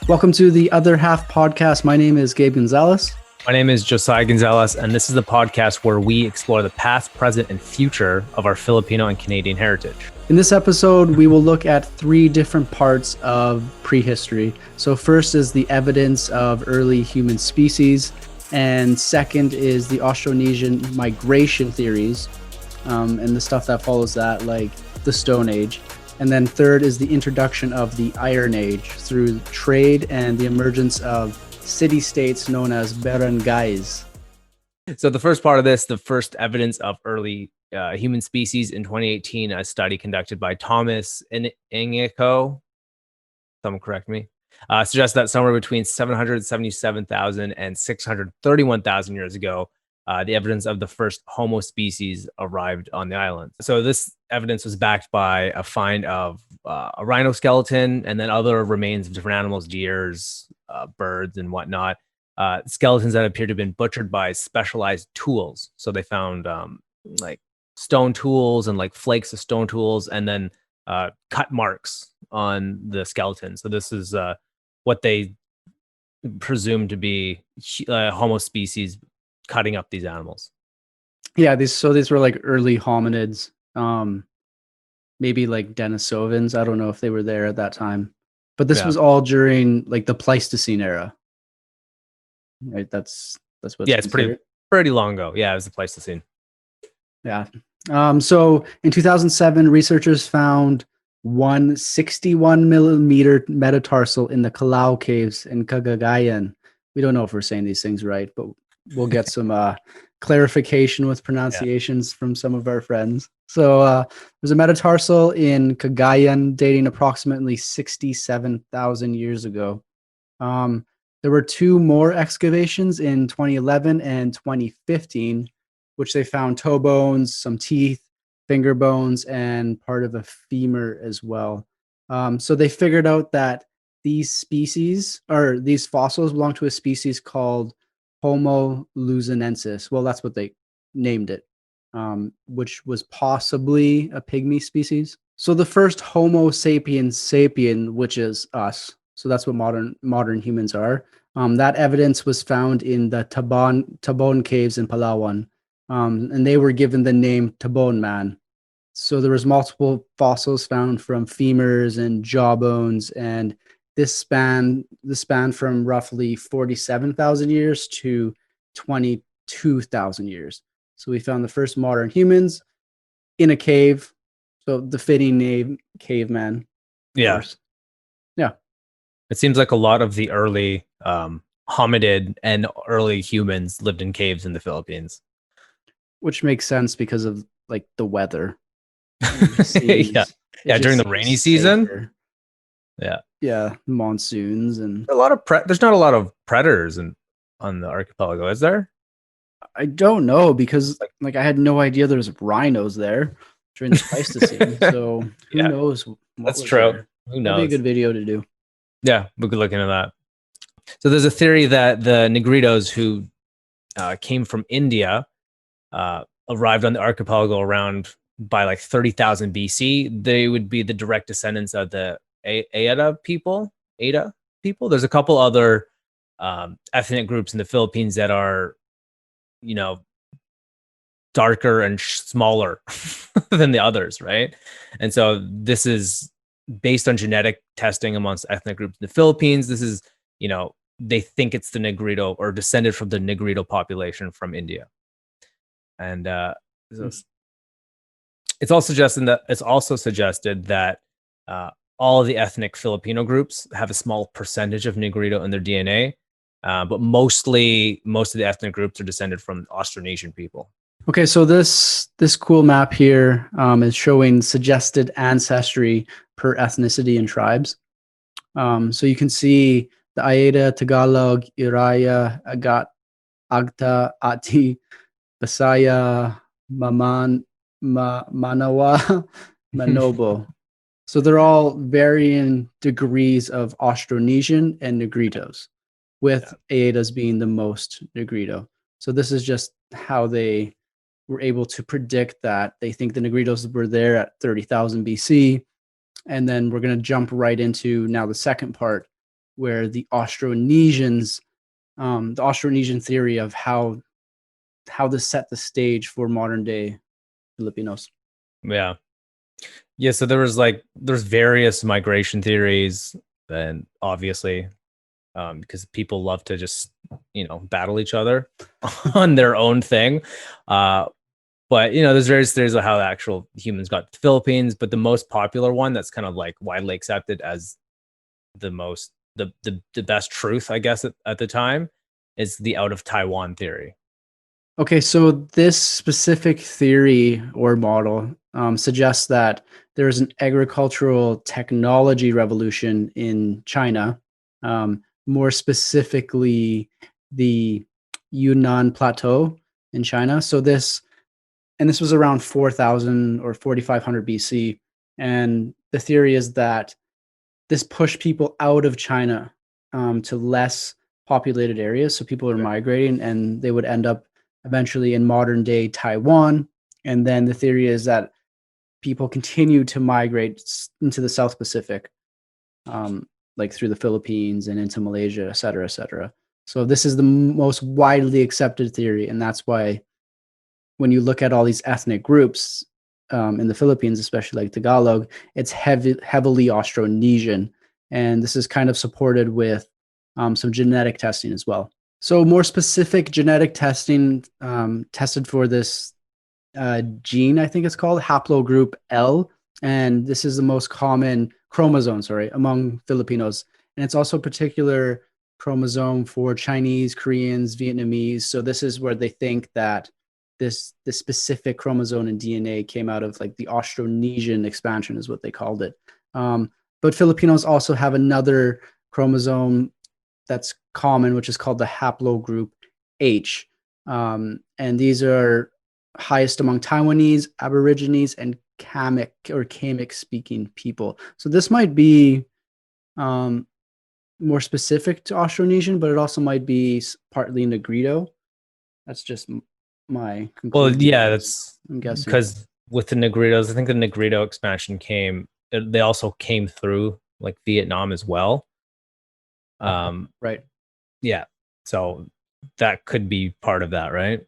Welcome to the Other Half podcast. My name is Gabe Gonzales. My name is Josiah Gonzales, and this is the podcast where we explore the past, present, and future of our Filipino and Canadian heritage. In this episode, we will look at three different parts of prehistory. So first is the evidence of early human species, and second is the Austronesian migration theories, and the stuff that follows that, like the Stone Age. And then third is the introduction of the Iron Age through trade and the emergence of city-states known as barangays. So the first part of this, the first evidence of early human species in 2018, a study conducted by Thomas Ingeko, someone correct me, suggests that somewhere between 777,000 and 631,000 years ago, the evidence of the first Homo species arrived on the island. So this evidence was backed by a find of a rhino skeleton and then other remains of different animals, deers, birds, and whatnot. Skeletons that appear to have been butchered by specialized tools. So they found like stone tools and like flakes of stone tools, and then cut marks on the skeleton. So this is what they presume to be Homo species cutting up these animals. Yeah, these were like early hominids, maybe like Denisovans. I don't know if they were there at that time, but this was all during like the Pleistocene era. Right, that's what. Yeah, it's pretty long ago. Yeah, it was the Pleistocene. Yeah. So in 2007, researchers found 161 millimeter metatarsal in the Calao caves in Cagayan. We don't know if we're saying these things right, but we'll get some clarification with pronunciations from some of our friends. So there's a metatarsal in Cagayan dating approximately 67,000 years ago. There were two more excavations in 2011 and 2015, which they found toe bones, some teeth, finger bones, and part of a femur as well. So they figured out that these fossils belong to a species called Homo luzonensis. Well, that's what they named it, which was possibly a pygmy species. So the first Homo sapiens sapien, which is us. So that's what modern humans are. That evidence was found in the Tabon caves in Palawan, and they were given the name Tabon man. So there was multiple fossils found from femurs and jawbones, and this span from roughly 47,000 years to 22,000 years. So we found the first modern humans in a cave. So the fitting name, caveman. Yeah. Yeah. It seems like a lot of the early hominid and early humans lived in caves in the Philippines. Which makes sense because of like the weather. Yeah, during the rainy season. Yeah, monsoons and a lot of there's not a lot of predators on the archipelago, is there? I don't know, because like I had no idea there was rhinos there during the Pleistocene. So who knows? That's true. There. Who knows? That'd be a good video to do. Yeah, we could look into that. So there's a theory that the Negritos who came from India arrived on the archipelago around by like 30,000 BC. They would be the direct descendants of the Ada people. There's a couple other ethnic groups in the Philippines that are, darker and smaller than the others, right? And so this is based on genetic testing amongst ethnic groups in the Philippines. This is, they think it's the Negrito or descended from the Negrito population from India. And it's also suggested that all of the ethnic Filipino groups have a small percentage of Negrito in their DNA, but most of the ethnic groups are descended from Austronesian people. Okay, so this cool map here is showing suggested ancestry per ethnicity and tribes. So you can see the Aeta, Tagalog, Iraya, Agat, Agta, Ati, Basaya, Manawa, Manobo. So they're all varying degrees of Austronesian and Negritos, with Aetas being the most Negrito. So this is just how they were able to predict that. They think the Negritos were there at 30,000 BC. And then we're going to jump right into now the second part, where the Austronesian theory of how this set the stage for modern day Filipinos. Yeah. Yeah, so there's various migration theories, and obviously because people love to just battle each other on their own thing. But there's various theories of how the actual humans got to the Philippines, but the most popular one that's kind of like widely accepted as the best truth, I guess, at the time, is the out of Taiwan theory. Okay, so this specific theory or model suggests that there is an agricultural technology revolution in China, more specifically the Yunnan Plateau in China. So this was around 4000 or 4500 BC, and the theory is that this pushed people out of China to less populated areas. So people are migrating, and they would end up eventually in modern day Taiwan. And then the theory is that people continue to migrate into the South Pacific, like through the Philippines and into Malaysia, et cetera, et cetera. So this is the most widely accepted theory. And that's why when you look at all these ethnic groups in the Philippines, especially like Tagalog, it's heavily Austronesian. And this is kind of supported with some genetic testing as well. So more specific genetic testing tested for this gene, I think it's called haplogroup L. And this is the most common chromosome, among Filipinos. And it's also a particular chromosome for Chinese, Koreans, Vietnamese. So this is where they think that this specific chromosome in DNA came out of like the Austronesian expansion is what they called it. But Filipinos also have another chromosome that's common, which is called the haplogroup H. And these are highest among Taiwanese, Aborigines, and Kamic speaking people. So this might be more specific to Austronesian, but it also might be partly Negrito. That's just my conclusion. Well, yeah, that's I'm guessing because with the Negritos, I think the Negrito expansion they also came through like Vietnam as well. Right. Yeah. So that could be part of that, right?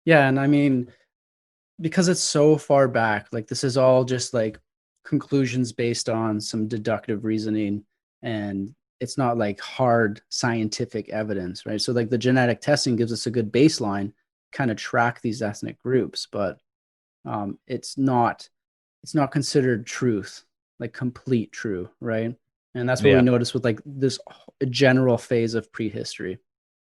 Yeah, and I mean, because it's so far back, like this is all just like conclusions based on some deductive reasoning, and it's not like hard scientific evidence, right? So like the genetic testing gives us a good baseline, kind of track these ethnic groups, but it's not considered truth, like complete true, right? And that's what we notice with like this general phase of prehistory.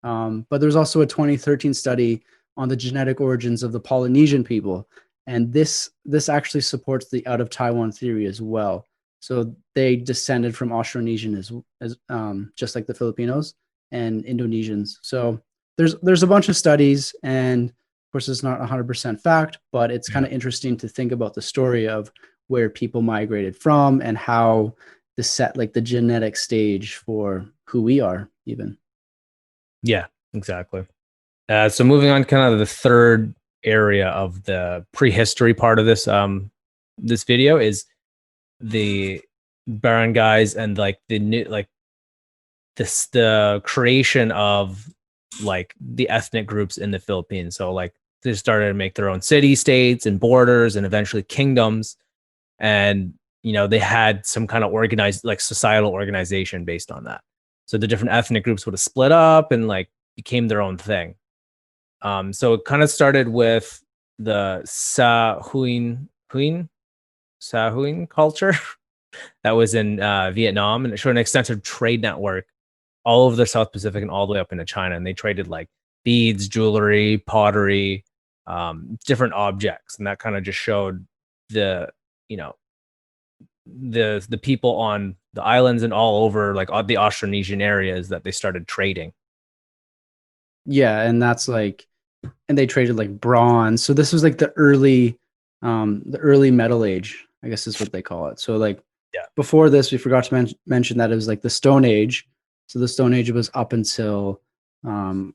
But there's also a 2013 study on the genetic origins of the Polynesian people, and this actually supports the out of Taiwan theory as well. So they descended from Austronesian as just like the Filipinos and Indonesians. So there's a bunch of studies, and of course it's not 100% fact, but it's kind of interesting to think about the story of where people migrated from and how this set like the genetic stage for who we are even. Yeah, exactly. So moving on, kind of the third area of the prehistory part of this this video is the barangays and like the new the creation of like the ethnic groups in the Philippines. So like they started to make their own city states and borders and eventually kingdoms, and they had some kind of organized like societal organization based on that. So the different ethnic groups would have split up and like became their own thing. So it kind of started with the Sahuin culture that was in Vietnam, and it showed an extensive trade network all over the South Pacific and all the way up into China. And they traded like beads, jewelry, pottery, different objects, and that kind of just showed the the people on the islands and all over like the Austronesian areas that they started trading. Yeah, and that's like, and they traded like bronze. So this was like the early metal age, I guess is what they call it. So like before this, we forgot to mention that it was like the Stone Age. So the Stone Age was up until I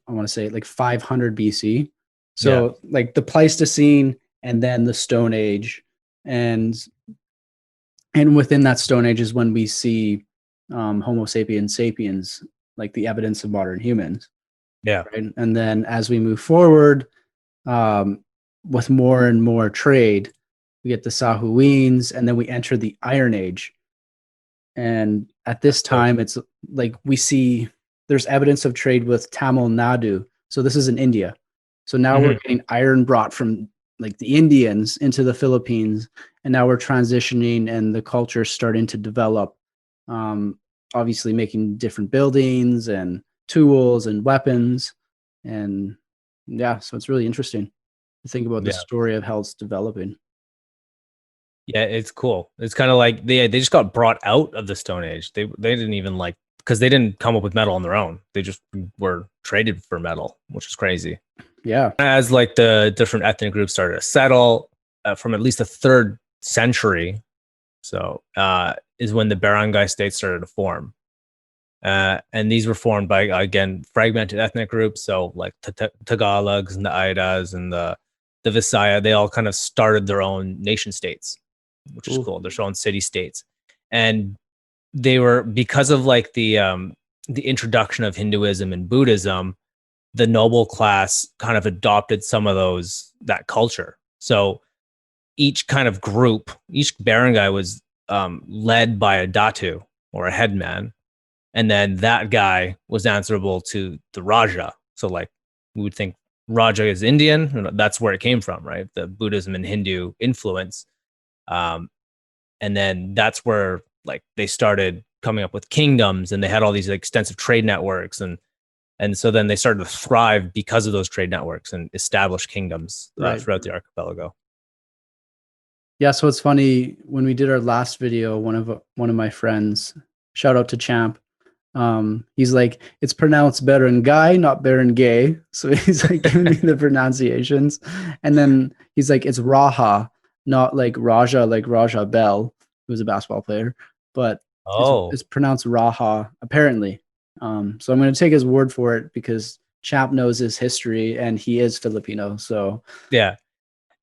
want to say like 500 BC. So like the Pleistocene and then the Stone Age, and within that Stone Age is when we see Homo sapiens sapiens, like the evidence of modern humans. Yeah. Right. And then as we move forward, with more and more trade, we get the Sahuines, and then we enter the Iron Age. And at this time, it's like we see there's evidence of trade with Tamil Nadu. So this is in India. So now we're getting iron brought from like the Indians into the Philippines, and now we're transitioning, and the culture is starting to develop. Obviously, making different buildings and tools and weapons, and yeah, so it's really interesting to think about the story of how it's developing. Yeah, it's cool. It's kind of like they just got brought out of the Stone Age. They didn't even like, because they didn't come up with metal on their own. They just were traded for metal, which is crazy. Yeah. As like the different ethnic groups started to settle from at least the 3rd century, so is when the barangay states started to form. And these were formed by, again, fragmented ethnic groups. So like Tagalogs and the Aidas and the Visaya, they all kind of started their own nation states, which is cool. Their own city states. And they were, because of like the introduction of Hinduism and Buddhism, the noble class kind of adopted some of that culture. So each kind of group, each barangay was led by a datu or a headman. And then that guy was answerable to the Raja. So like we would think Raja is Indian. That's where it came from, right? The Buddhism and Hindu influence. And then that's where like they started coming up with kingdoms, and they had all these extensive trade networks. And so then they started to thrive because of those trade networks and establish kingdoms throughout the archipelago. Yeah, so it's funny, when we did our last video, one of my friends, shout out to Champ, he's like, it's pronounced barangay, not barangay. So he's like giving me the pronunciations, and then he's like, it's Raha, not like Raja, like Raja Bell, who's a basketball player, but it's pronounced Raha apparently. So I'm going to take his word for it because Champ knows his history and he is Filipino. So yeah.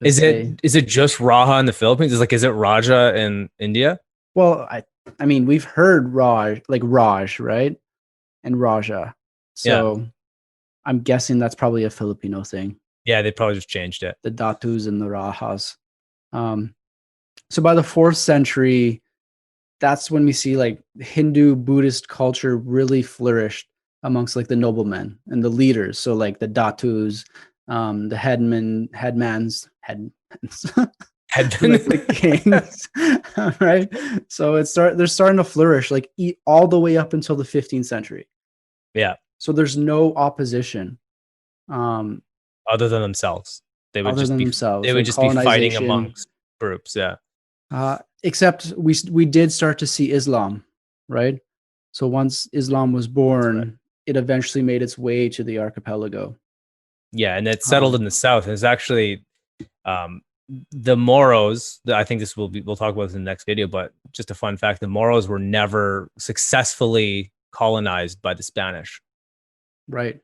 Is it just Raha in the Philippines? Is it Raja in India? Well, I mean, we've heard Raj, like Raj, right? And Raja. So I'm guessing that's probably a Filipino thing. Yeah, they probably just changed it. The Datus and the Rajas. So by the 4th century, that's when we see like Hindu Buddhist culture really flourished amongst like the noblemen and the leaders. So like the Datus, the headmans, like the kings, right? So they're starting to flourish, like all the way up until the 15th century. Yeah. So there's no opposition, other than themselves. They would just be fighting amongst groups. Yeah. Except we did start to see Islam, right? So once Islam was born, it eventually made its way to the archipelago. Yeah, and it settled in the south. It's actually the Moros. I think we'll talk about this in the next video, but just a fun fact: the Moros were never successfully colonized by the Spanish. Right.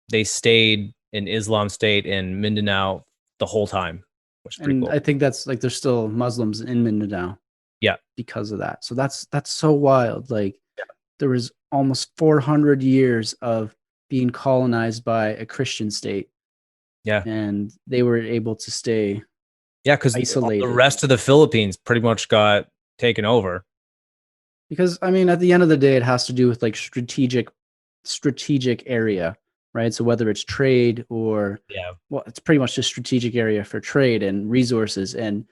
They stayed in Islam state in Mindanao the whole time, which is pretty cool. I think that's like there's still Muslims in Mindanao. Yeah. Because of that. So that's so wild. Like there was almost 400 years of being colonized by a Christian state. Yeah. And they were able to stay because the rest of the Philippines pretty much got taken over. Because I mean, at the end of the day, it has to do with like strategic area, right? So whether it's trade or well, it's pretty much just strategic area for trade and resources and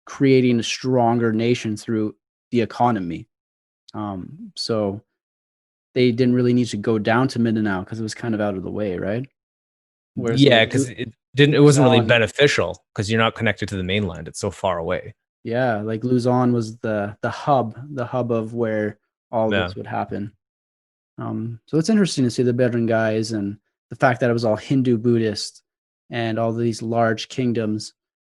creating a stronger nation through the economy. So they didn't really need to go down to Mindanao because it was kind of out of the way, right? Whereas because it wasn't really beneficial because you're not connected to the mainland. It's so far away. Yeah, like Luzon was the hub of where all this would happen. So it's interesting to see the barangays and the fact that it was all Hindu Buddhist and all these large kingdoms.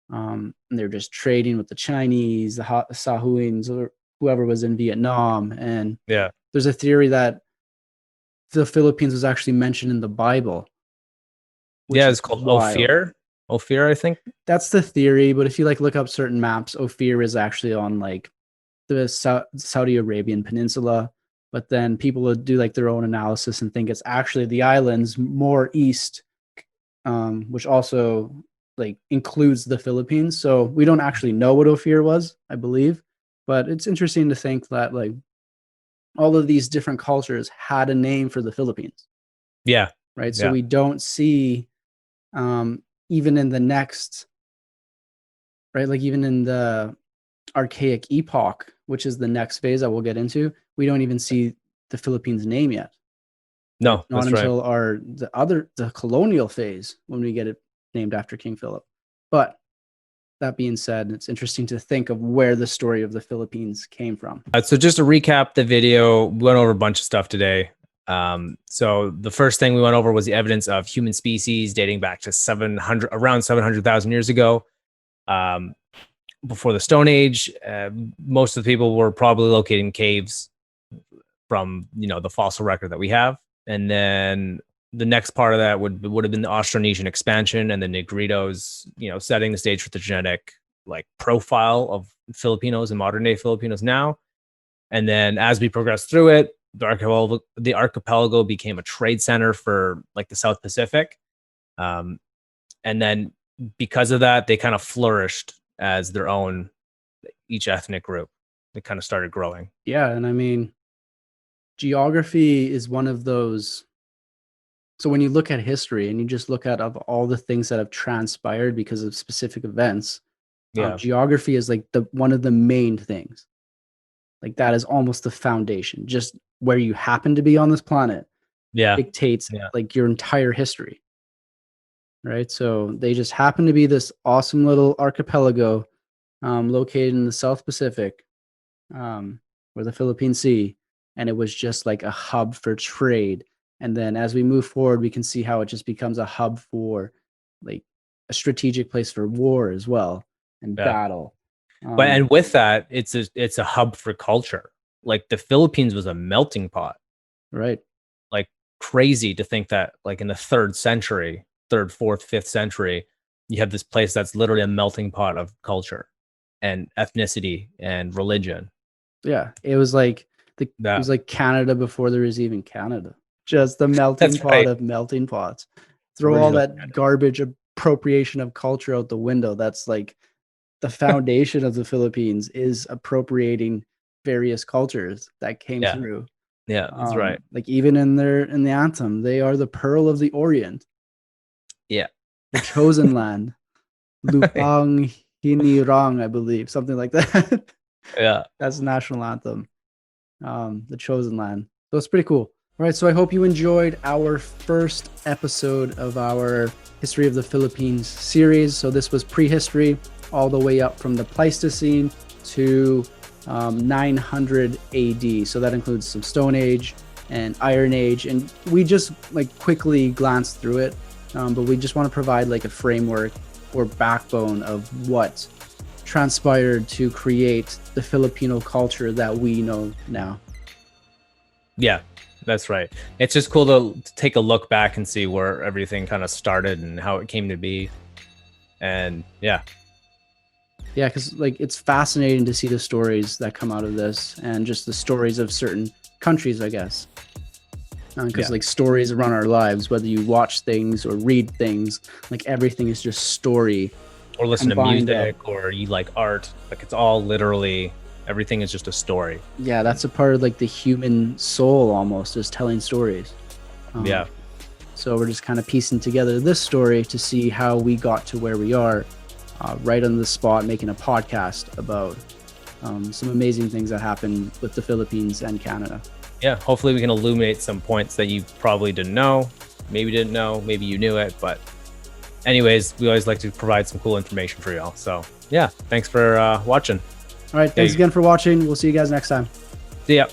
And they're just trading with the Chinese, the Sahuins, or whoever was in Vietnam. And there's a theory that the Philippines was actually mentioned in the Bible. Yeah, it's called Ophir. Ophir, I think. That's the theory, but if you like look up certain maps, Ophir is actually on like the Saudi Arabian peninsula. but then people would do like their own analysis and think it's actually the islands more east, which also like includes the Philippines. So we don't actually know what Ophir was, I believe, but it's interesting to think that like all of these different cultures had a name for the Philippines. Yeah. Right. So we don't see, even in the next, right, like even in the Archaic Epoch, which is the next phase that we'll get into, we don't even see the Philippines name yet. No, Not that's until right. the colonial phase when we get it named after King Philip. But that being said, it's interesting to think of where the story of the Philippines came from. So just to recap the video, we went over a bunch of stuff today. So the first thing we went over was the evidence of human species dating back to around 700,000 years ago. Before the Stone Age, most of the people were probably located in caves from, the fossil record that we have. And then the next part of that would have been the Austronesian expansion and the Negritos, setting the stage for the genetic like profile of Filipinos and modern day Filipinos now. And then as we progress through it, the archipelago became a trade center for like the South Pacific. And then because of that, they kind of flourished as their own, each ethnic group. They kind of started growing. Yeah. And I mean, geography is one of those. So when you look at history and you just look at of all the things that have transpired because of specific events, geography is like one of the main things. Like that is almost the foundation. Just where you happen to be on this planet dictates like your entire history. Right. So they just happen to be this awesome little archipelago located in the South Pacific, or the Philippine Sea. And it was just like a hub for trade. And then as we move forward, we can see how it just becomes a hub for like a strategic place for war as well and battle. But and with that, it's a hub for culture. Like the Philippines was a melting pot. Right. Like crazy to think that like in the 3rd century, 3rd, 4th, 5th century, you have this place that's literally a melting pot of culture and ethnicity and religion. Yeah. It was like it was like Canada before there was even Canada. Just the melting pot of melting pots. Throw all that garbage appropriation of culture out the window. That's like the foundation of the Philippines is appropriating various cultures that came through. Yeah, that's right. Like even in the anthem, they are the pearl of the Orient. Yeah. The chosen land. Lupang Hinirang, I believe. Something like that. Yeah. That's the national anthem. The chosen land. So it's pretty cool. All right, so I hope you enjoyed our first episode of our History of the Philippines series. So this was prehistory, all the way up from the Pleistocene to 900 AD. So that includes some Stone Age and Iron Age. And we just like quickly glanced through it, but we just want to provide like a framework or backbone of what transpired to create the Filipino culture that we know now. Yeah. That's right. It's just cool to take a look back and see where everything kind of started and how it came to be. And yeah, because like it's fascinating to see the stories that come out of this and just the stories of certain countries, I guess. Because like stories run our lives, whether you watch things or read things, like everything is just story. Or listen to music or you like art. Like it's all literally... Everything is just a story. Yeah, that's a part of like the human soul almost, is telling stories. So we're just kind of piecing together this story to see how we got to where we are, right on the spot, making a podcast about some amazing things that happened with the Philippines and Canada. Yeah, hopefully we can illuminate some points that you probably didn't know, maybe you knew it, but anyways, we always like to provide some cool information for y'all. So yeah, thanks for watching. All right, thanks again for watching. We'll see you guys next time. See ya.